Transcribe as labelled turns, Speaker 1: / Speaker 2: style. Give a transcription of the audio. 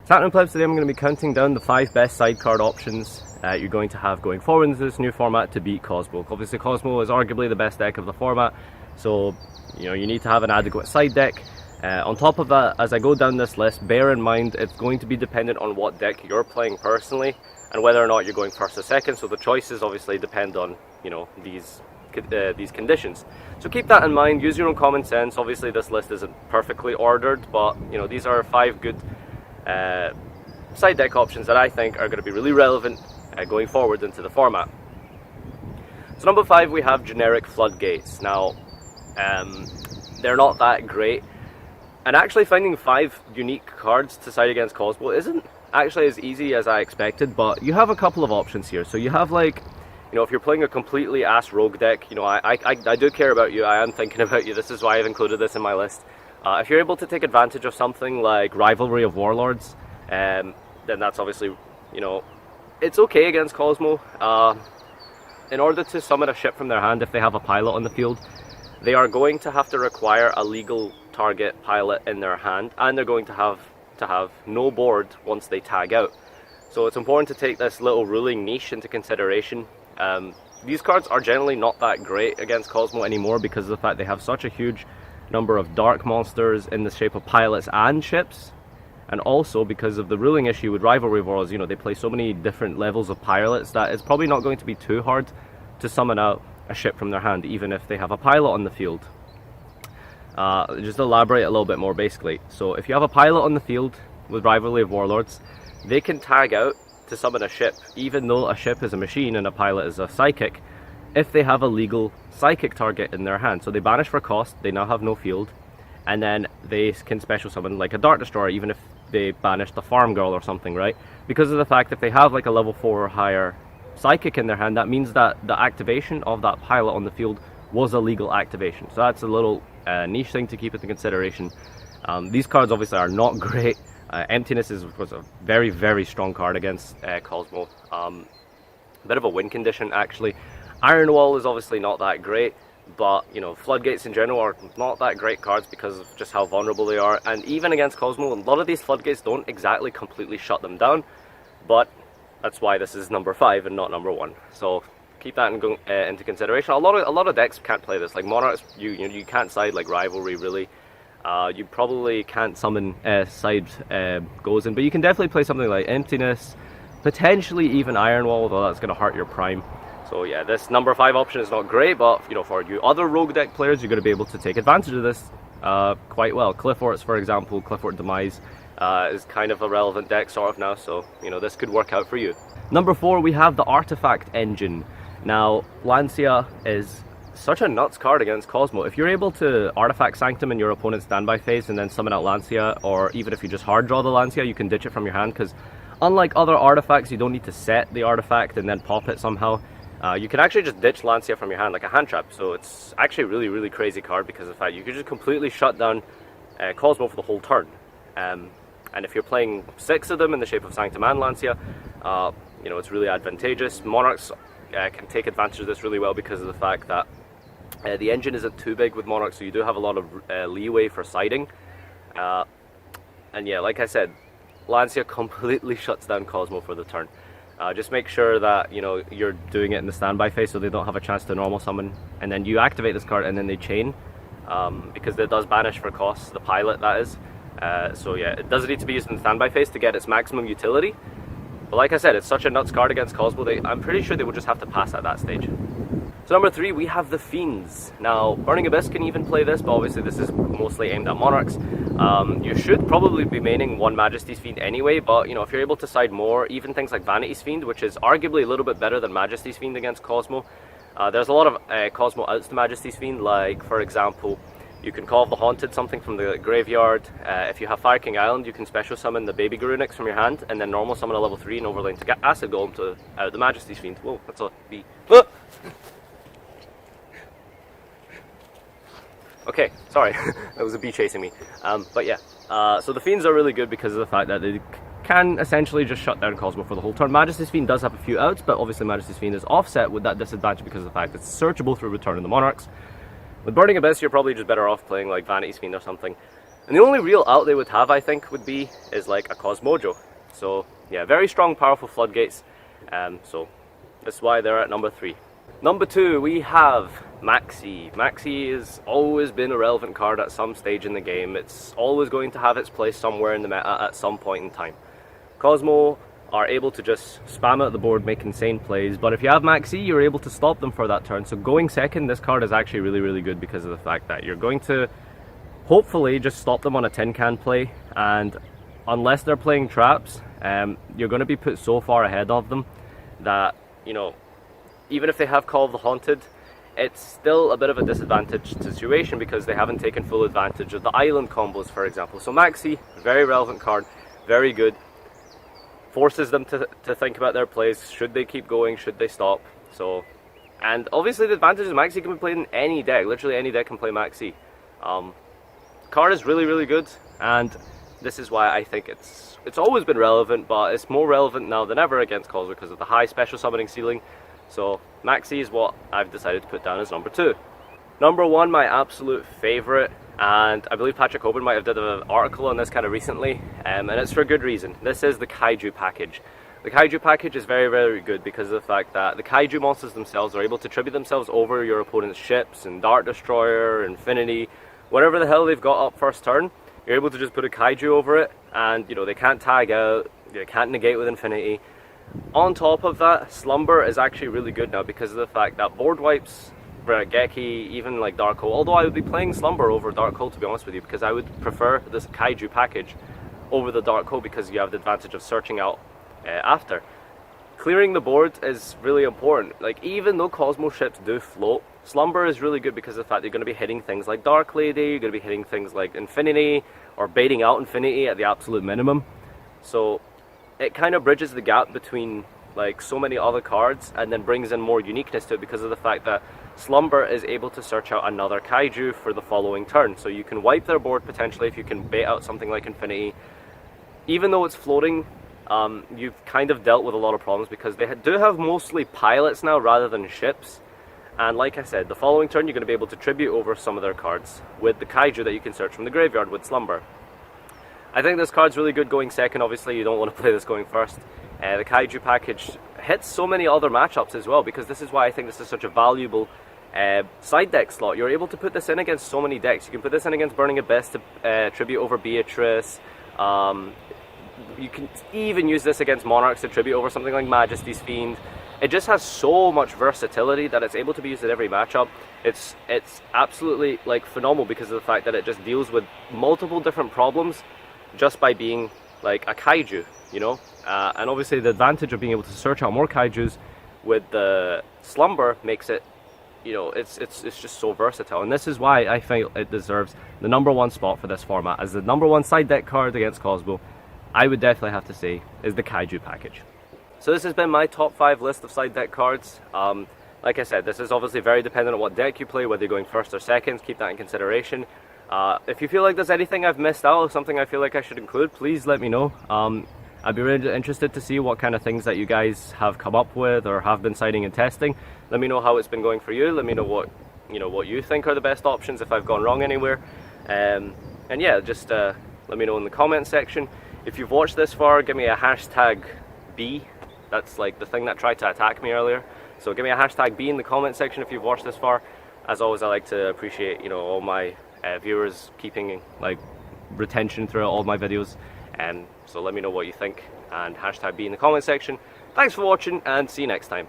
Speaker 1: Saturn Plebs, today I'm going to be counting down the 5 best side card options you're going to have going forward into this new format to beat Kozmo. Obviously Kozmo is arguably the best deck of the format, so you need to have an adequate side deck. On top of that, as I go down this list, bear in mind it's going to be dependent on what deck you're playing personally and whether or not you're going first or second, so the choices obviously depend on these conditions. So keep that in mind, use your own common sense. Obviously this list isn't perfectly ordered, but these are 5 good side deck options that I think are going to be really relevant going forward into the format. So number 5, we have generic floodgates. Now they're not that great, and actually finding 5 unique cards to side against Kozmo isn't actually as easy as I expected, but you have a couple of options here. So you have, like, if you're playing a completely ass rogue deck, I do care about you, I am thinking about you, this is why I've included this in my list. If you're able to take advantage of something like Rivalry of Warlords, then that's obviously, it's okay against Kozmo. In order to summon a ship from their hand, if they have a pilot on the field, they are going to have to require a legal target pilot in their hand, and they're going to have no board once they tag out. So it's important to take this little ruling niche into consideration. These cards are generally not that great against Kozmo anymore because of the fact they have such a huge number of dark monsters in the shape of pilots and ships, and also because of the ruling issue with Rivalry Wars. They play so many different levels of pilots that it's probably not going to be too hard to summon out a ship from their hand, even if they have a pilot on the field. Just elaborate a little bit more basically. So if you have a pilot on the field with Rivalry of Warlords, they can tag out to summon a ship, even though a ship is a machine and a pilot is a psychic, if they have a legal psychic target in their hand. So they banish for cost, they now have no field, and then they can special summon like a Dart Destroyer, even if they banish the Farm Girl or something, right? Because of the fact if they have like a level 4 or higher psychic in their hand, that means that the activation of that pilot on the field was a legal activation. So that's a little niche thing to keep into consideration. These cards obviously are not great. Emptiness was a very, very strong card against Kozmo. A bit of a win condition actually. Iron Wall is obviously not that great, but floodgates in general are not that great cards because of just how vulnerable they are. And even against Kozmo, a lot of these floodgates don't exactly completely shut them down, but that's why this is number 5 and not number 1. So keep that into consideration. A lot of decks can't play this. Like Monarchs, you can't side like Rivalry really. You probably can't summon side goes in, but you can definitely play something like Emptiness, potentially even Iron Wall, although that's going to hurt your prime. So yeah, this number 5 option is not great, but for you other rogue deck players, you're going to be able to take advantage of this quite well. Clifforts, for example, Cliffort Demise is kind of a relevant deck sort of now, so this could work out for you. Number 4, we have the Artifact Engine. Now, Lancia is such a nuts card against Kozmo. If you're able to Artifact Sanctum in your opponent's standby phase and then summon out Lancia, or even if you just hard draw the Lancia, you can ditch it from your hand, because unlike other artifacts, you don't need to set the artifact and then pop it somehow. You can actually just ditch Lancia from your hand like a hand trap, so it's actually a really, really crazy card because of the fact you can just completely shut down Kozmo for the whole turn. And if you're playing 6 of them in the shape of Sanctum and Lancia, it's really advantageous. Monarchs can take advantage of this really well because of the fact that the engine isn't too big with Monarchs, so you do have a lot of leeway for siding. And yeah, like I said, Lancia completely shuts down Kozmo for the turn. Just make sure that you're doing it in the standby phase so they don't have a chance to normal summon, and then you activate this card and then they chain, because it does banish for cost, the pilot that is. So yeah, it does need to be used in the standby phase to get its maximum utility. But like I said, it's such a nuts card against Kozmo, I'm pretty sure they will just have to pass at that stage. So number 3, we have the Fiends. Now, Burning Abyss can even play this, but obviously this is mostly aimed at Monarchs. You should probably be maining 1 Majesty's Fiend anyway, but if you're able to side more, even things like Vanity's Fiend, which is arguably a little bit better than Majesty's Fiend against Kozmo. There's a lot of Kozmo outs to Majesty's Fiend, like for example, you can Call of the Haunted, something from the graveyard. If you have Fire King Island, you can special summon the Baby Garunix from your hand, and then normal summon a level 3 and overlay to get Acid Golem to out the Majesty's Fiend. Whoa, that's a bee. Okay, sorry, that was a bee chasing me. But yeah, so the Fiends are really good because of the fact that they can essentially just shut down Kozmo for the whole turn. Majesty's Fiend does have a few outs, but obviously Majesty's Fiend is offset with that disadvantage because of the fact it's searchable through Return of the Monarchs. With Burning Abyss, you're probably just better off playing like Vanity's Fiend or something. And the only real out they would have, I think, would be is like a Kozmo. So yeah, very strong, powerful floodgates. So that's why they're at number 3. Number 2, we have Maxie. Maxie has always been a relevant card at some stage in the game. It's always going to have its place somewhere in the meta at some point in time. Kozmo are able to just spam out the board, make insane plays, but if you have Maxie, you're able to stop them for that turn. So going second, this card is actually really, really good because of the fact that you're going to hopefully just stop them on a tin can play, and unless they're playing traps, you're going to be put so far ahead of them that, you know, even if they have Call of the Haunted, it's still a bit of a disadvantaged situation because they haven't taken full advantage of the island combos, for example. So Maxie, very relevant card, very good. Forces them to think about their plays. Should they keep going? Should they stop? So, and obviously the advantage is Maxie can be played in any deck. Literally any deck can play Maxie. Card is really, really good, and this is why I think it's always been relevant, but it's more relevant now than ever against Kozmo because of the high special summoning ceiling. So Maxie is what I've decided to put down as number 2. Number 1, my absolute favourite, and I believe Patrick Hoban might have did an article on this kind of recently, and it's for good reason. This is the Kaiju package. The Kaiju package is very, very good because of the fact that the Kaiju monsters themselves are able to tribute themselves over your opponent's ships and Dart Destroyer, Infinity, whatever the hell they've got up first turn. You're able to just put a Kaiju over it, and you know they can't tag out, they can't negate with Infinity. On top of that, Slumber is actually really good now because of the fact that board wipes Geki, even like Dark Hole, although I would be playing Slumber over Dark Hole, to be honest with you, because I would prefer this Kaiju package over the Dark Hole because you have the advantage of searching out after. Clearing the board is really important. Like, even though Kozmo ships do float, Slumber is really good because of the fact that you're going to be hitting things like Dark Lady, you're going to be hitting things like Infinity, or baiting out Infinity at the absolute minimum. So it kind of bridges the gap between like so many other cards and then brings in more uniqueness to it because of the fact that Slumber is able to search out another Kaiju for the following turn. So you can wipe their board potentially if you can bait out something like Infinity. Even though it's floating, you've kind of dealt with a lot of problems because they do have mostly pilots now rather than ships. And like I said, the following turn you're going to be able to tribute over some of their cards with the Kaiju that you can search from the graveyard with Slumber. I think this card's really good going second. Obviously you don't want to play this going first. The Kaiju package hits so many other matchups as well because this is why I think this is such a valuable side deck slot. You're able to put this in against so many decks. You can put this in against Burning Abyss to tribute over Beatrice. You can even use this against Monarchs to tribute over something like Majesty's Fiend. It just has so much versatility that it's able to be used in every matchup. It's absolutely like phenomenal because of the fact that it just deals with multiple different problems just by being like a Kaiju, you know? And obviously the advantage of being able to search out more Kaijus with the Slumber makes it, you know, it's just so versatile. And this is why I feel it deserves the number 1 spot for this format. As the number 1 side deck card against Kozmo, I would definitely have to say is the Kaiju package. So this has been my top 5 list of side deck cards. Like I said, this is obviously very dependent on what deck you play, whether you're going first or second. Keep that in consideration. If you feel like there's anything I've missed out or something I feel like I should include, please let me know. I'd be really interested to see what kind of things that you guys have come up with or have been citing and testing. Let me know how it's been going for you. Let me know what you think are the best options if I've gone wrong anywhere. And yeah, just let me know in the comment section. If you've watched this far, give me a hashtag B. That's like the thing that tried to attack me earlier. So give me a hashtag B in the comment section if you've watched this far. As always, I like to appreciate, you know, all my viewers keeping like retention throughout all my videos. So let me know what you think and hashtag B in the comment section. Thanks for watching and see you next time.